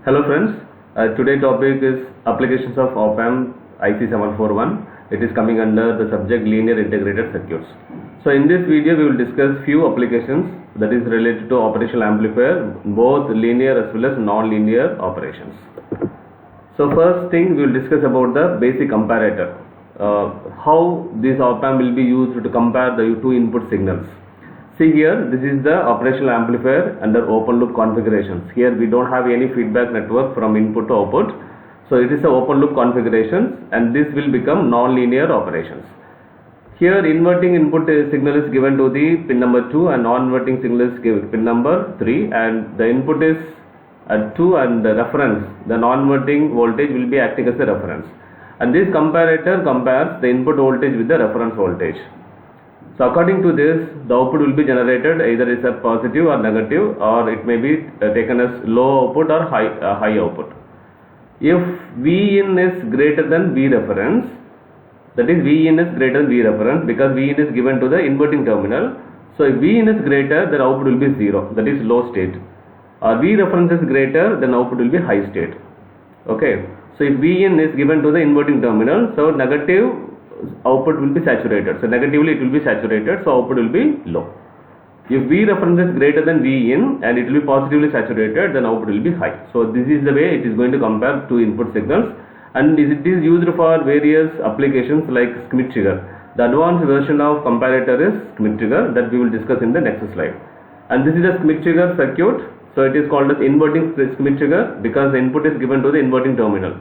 Hello friends, today's topic is applications of op-amp IC741. It is coming under the subject linear integrated circuits. So in this video we will discuss few applications that is related to operational amplifier, both linear as well as non-linear operations. So first thing we will discuss about the basic comparator. How this op-amp will be used to compare the two input signals. See here, this is the operational amplifier under open loop configurations. Here we don't have any feedback network from input to output. So it is a open loop configurations, and this will become non-linear operations. Here inverting input signal is given to the pin number 2 and non-inverting signal is given pin number 3, and the input is at 2 and the reference, the non-inverting voltage will be acting as a reference. And this comparator compares the input voltage with the reference voltage. So according to this, the output will be generated either is a positive or negative, or it may be taken as low output or high output. If Vin is greater than V reference, that is Vin is greater than V reference, because Vin is given to the inverting terminal. So if Vin is greater, then output will be 0, that is low state. Or V reference is greater, then output will be high state. Okay. So if Vin is given to the inverting terminal, so negative output will be saturated. So negatively it will be saturated, so output will be low. If V reference is greater than Vin and it will be positively saturated, then output will be high. So this is the way it is going to compare two input signals, and it is used for various applications like Schmitt trigger. The advanced version of comparator is Schmitt trigger that we will discuss in the next slide. And this is a Schmitt trigger circuit. So it is called as inverting Schmitt trigger because the input is given to the inverting terminal.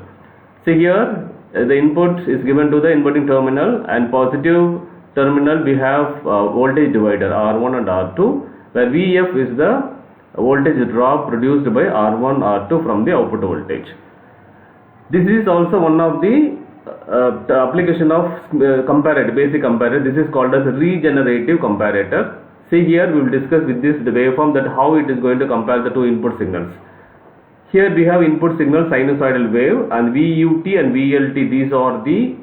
See here, the input is given to the inverting terminal, and positive terminal we have voltage divider R1 and R2, where Vf is the voltage drop produced by R1 R2 from the output voltage. This is also one of the application of comparator, basic comparator. This is called as regenerative comparator. See here, we will discuss with this the waveform that how it is going to compare the two input signals. Here we have input signal sinusoidal wave, and VUT and VLT, these are the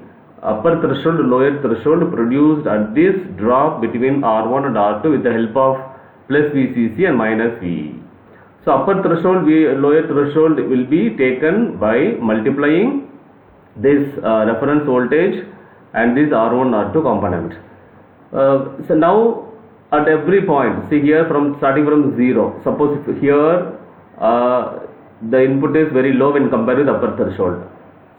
upper threshold, lower threshold produced at this drop between R1 and R2 with the help of plus VCC and minus VE. So upper threshold, lower threshold will be taken by multiplying this reference voltage and this R1 R2 component. So now at every point, see here starting from 0, suppose if here the input is very low when compared with upper threshold.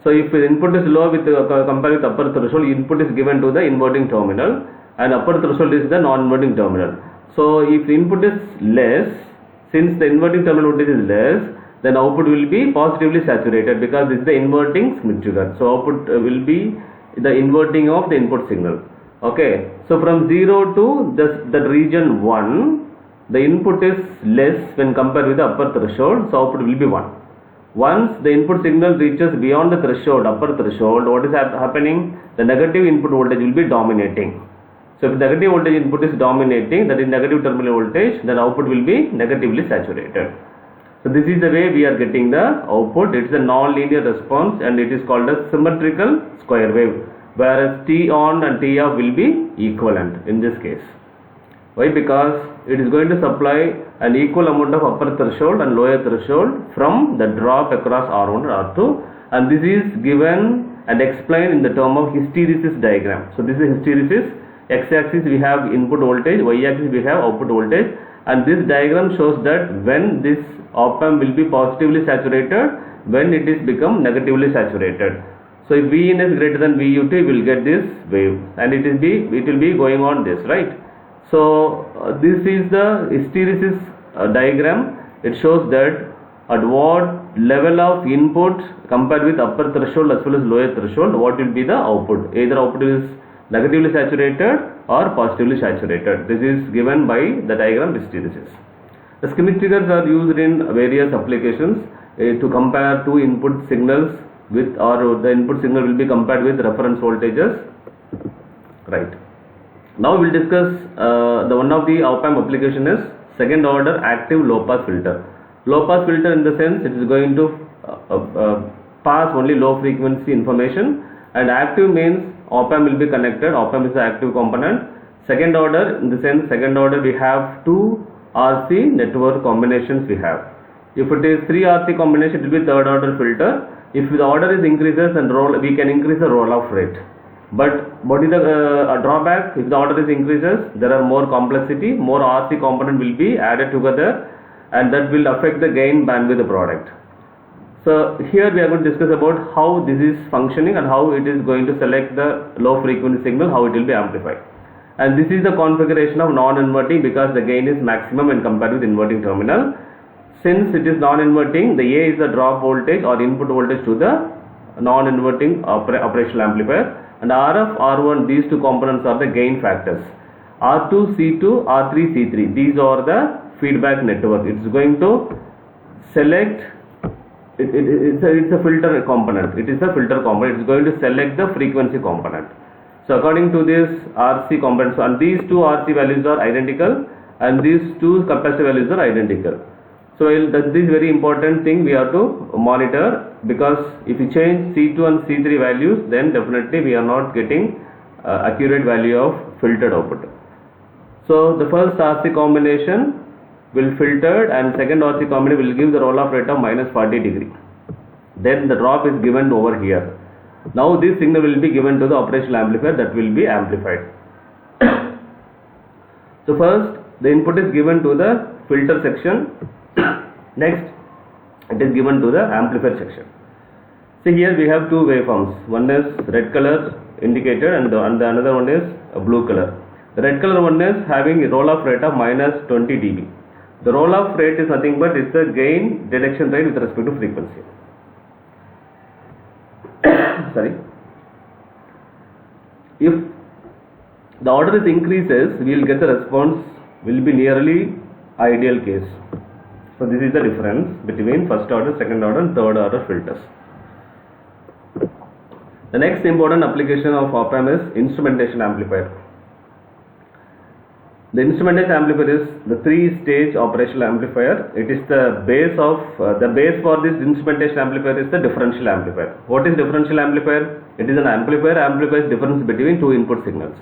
So if the input is low with compared with upper threshold, input is given to the inverting terminal and upper threshold is the non-inverting terminal. So if the input is less, since the inverting terminal voltage is less, then output will be positively saturated because this is the inverting Schmitt trigger. So output will be the inverting of the input signal. Okay. So from 0 to the region 1, the input is less when compared with the upper threshold, so output will be 1. Once the input signal reaches beyond the threshold, upper threshold, what is happening? The negative input voltage will be dominating. So if negative voltage input is dominating, that is negative terminal voltage, then output will be negatively saturated. So this is the way we are getting the output. It is a non-linear response, and it is called a symmetrical square wave, whereas T on and T off will be equivalent in this case. Why? Because it is going to supply an equal amount of upper threshold and lower threshold from the drop across R1 and R2, and this is given and explained in the term of hysteresis diagram. So this is hysteresis. X-axis we have input voltage, Y-axis we have output voltage, and this diagram shows that when this op-amp will be positively saturated, when it is become negatively saturated. So if Vin is greater than VUT, we will get this wave, and it will be going on this, right? So this is the hysteresis diagram. It shows that at what level of input compared with upper threshold as well as lower threshold, what will be the output. Either output is negatively saturated or positively saturated. This is given by the diagram hysteresis. The Schmitt triggers are used in various applications to compare two input signals with, or the input signal will be compared with reference voltages. Right. Now we will discuss the one of the op-amp application is second order active low pass filter. Low pass filter in the sense it is going to pass only low frequency information, and active means op-amp will be connected. Op-amp is the active component. Second order in the sense second order we have two RC network combinations we have. If it is 3 RC combination, it will be third order filter. If the order is increases, and we can increase the roll-off rate. But what is the drawback? If the order is increases, there are more complexity, more RC component will be added together, and that will affect the gain bandwidth of the product. So here we are going to discuss about how this is functioning and how it is going to select the low frequency signal, how it will be amplified. And this is the configuration of non-inverting, because the gain is maximum when compared with inverting terminal. Since it is non-inverting, the A is the drop voltage or input voltage to the non-inverting operational amplifier, and RF, R1, these two components are the gain factors. R2, C2, R3, C3, these are the feedback network. It's going to select, it's a filter component. It is a filter component. It's going to select the frequency component. So according to this RC components, and these two RC values are identical, and these two capacitor values are identical. So that is very important thing we have to monitor, because if you change C2 and C3 values, then definitely we are not getting accurate value of filtered output. So the first RC combination will filtered, and second RC combination will give the roll-off rate of minus 40 degree. Then the drop is given over here. Now this signal will be given to the operational amplifier, that will be amplified. So first the input is given to the filter section. Next it is given to the amplifier section. See, here we have two waveforms. One is red color indicator, and the another one is a blue color. The red color one is having a roll-off rate of minus 20 dB. The roll-off rate is nothing but it's the gain detection rate with respect to frequency. Sorry. If the order is increases, we will get the response will be nearly ideal case. So this is the difference between first order, second order, and third order filters. The next important application of op-amp is instrumentation amplifier. The instrumentation amplifier is the 3-stage operational amplifier. It is the base of the base for this instrumentation amplifier is the differential amplifier. What is differential amplifier? It is an amplifier amplifies difference between two input signals.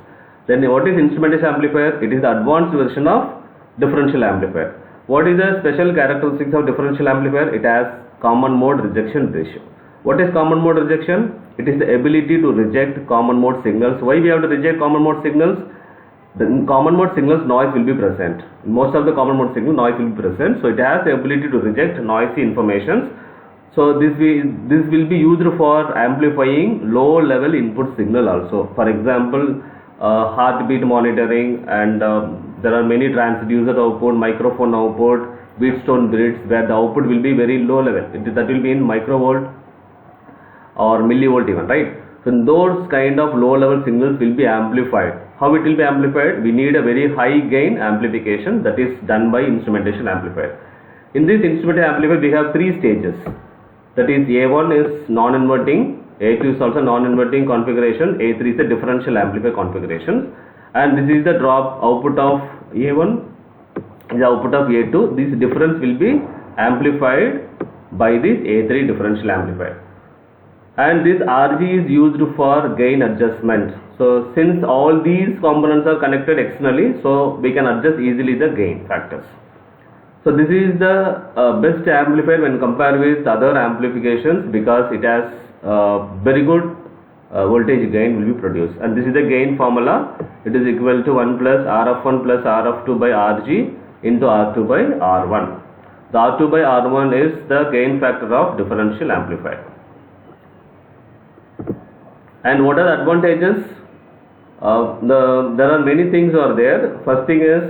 Then what is instrumentation amplifier? It is the advanced version of differential amplifier. What is the special characteristics of differential amplifier? It has common mode rejection ratio. What is common mode rejection? It is the ability to reject common mode signals. Why we have to reject common mode signals? The common mode signals noise will be present. Most of the common mode signal noise will be present. So it has the ability to reject noisy information. So this will be used for amplifying low level input signal also. For example, heartbeat monitoring, and there are many transducer output, microphone output, Wheatstone bridge, where the output will be very low level. That will be in microvolt or millivolt even, right? So those kind of low level signals will be amplified. How it will be amplified? We need a very high gain amplification, that is done by instrumentation amplifier. In this instrumentation amplifier we have 3 stages. That is, A1 is non-inverting, A2 is also non-inverting configuration, A3 is the differential amplifier configuration, and this is the drop output of A1, the output of A2. This difference will be amplified by this A3 differential amplifier. And this RG is used for gain adjustment. So since all these components are connected externally, so we can adjust easily the gain factors. So this is the best amplifier when compared with other amplifications, because it has very good voltage gain will be produced. And this is the gain formula. It is equal to 1 plus RF1 plus RF2 by RG into R2 by R1. The R2 by R1 is the gain factor of differential amplifier. And what are the advantages? There are many things are there. First thing is,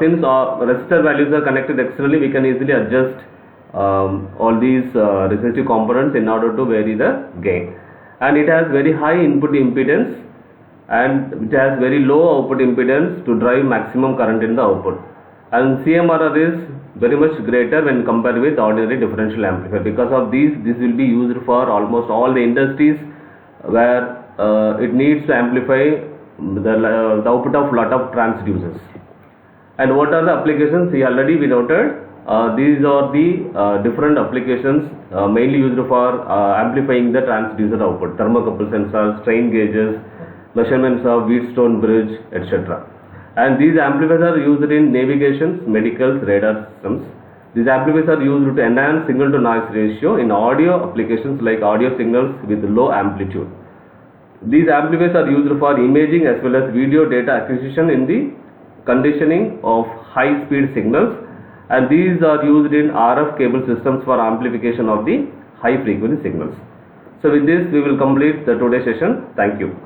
since resistor values are connected externally, we can easily adjust all these resistive components in order to vary the gain. And it has very high input impedance, and it has very low output impedance to drive maximum current in the output. And CMRR is very much greater when compared with ordinary differential amplifier. Because of this will be used for almost all the industries where it needs to amplify the output of lot of transducers. And what are the applications? We noted these are the different applications mainly used for amplifying the transducer output: thermocouple sensors, strain gauges, measurements of Wheatstone bridge, etc. And these amplifiers are used in navigations, medicals, radar systems. These amplifiers are used to enhance signal to noise ratio in audio applications like audio signals with low amplitude. These amplifiers are used for imaging as well as video data acquisition in the conditioning of high speed signals, and these are used in RF cable systems for amplification of the high frequency signals. So with this we will complete the today's session. Thank you.